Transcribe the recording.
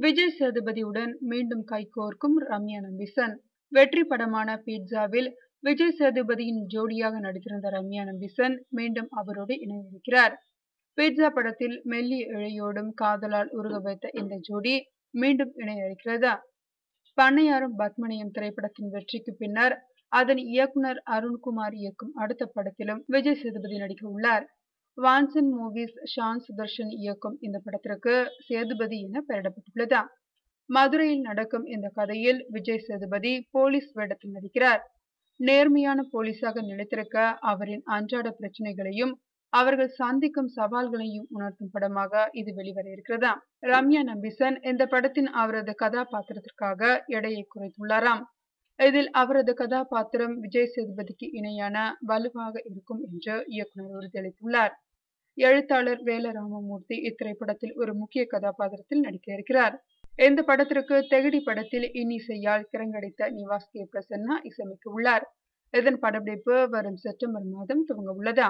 விஜய் சேதுபதியுடன் மீண்டும் கைகோர்க்கும் ரம்யா நம்பீசன். வெற்றி படமான பீட்சாவில் விஜய் சேதுபதியின் ஜோடியாக நடித்திருந்த ரம்யா நம்பீசன் மீண்டும் அவரோடு இணைந்திருக்கிறார். பீட்சா படத்தில் மெல்லிய இழையோடும் காதலால் உருக வைத்த இந்த ஜோடி மீண்டும் இணைய இருக்கிறதா? பண்ணையாரும் பத்மனியும் திரைப்படத்தின் வெற்றிக்கு பின்னர் அதன் இயக்குனர் அருண்குமார் இயக்கும் அடுத்த படத்திலும் விஜய் சேதுபதி நடிக்க உள்ளார். வான்சன் மூவிஸ் ஷான் சுதர்ஷன் இயக்கும் இந்த படத்திற்கு சேதுபதி என பெயரிடப்பட்டுள்ளது. மதுரையில் நடக்கும் இந்த கதையில் விஜய் சேதுபதி போலீஸ் வேடத்தில் நடிக்கிறார். நேர்மையான போலீஸாக நிலைத்திருக்க அவரின் அன்றாட பிரச்சனைகளையும் அவர்கள் சந்திக்கும் சவால்களையும் உணர்த்தும் படமாக இது வெளிவர இருக்கிறதா. ரம்யா நம்பீசன் இந்த படத்தின் அவரது கதாபாத்திரத்திற்காக எடையை குறைத்துள்ளாராம். இதில் அவரது கதாபாத்திரம் விஜய் சேதுபதிக்கு இணையான வலுவாக இருக்கும் என்று இயக்குனர் உறுதியளித்துள்ளார். எழுத்தாளர் வேல ராமமூர்த்தி இத்திரைப்படத்தில் ஒரு முக்கிய கதாபாத்திரத்தில் நடிக்க இருக்கிறார். இந்த படத்திற்கு தெகடி படத்தில் இன்னிசையால் கிரங்கடித்த நிவாஸ் கே பிரசன்னா இசையமைக்க உள்ளார். இதன் படப்பிடிப்பு வரும் செப்டம்பர் மாதம் துவங்க உள்ளதா.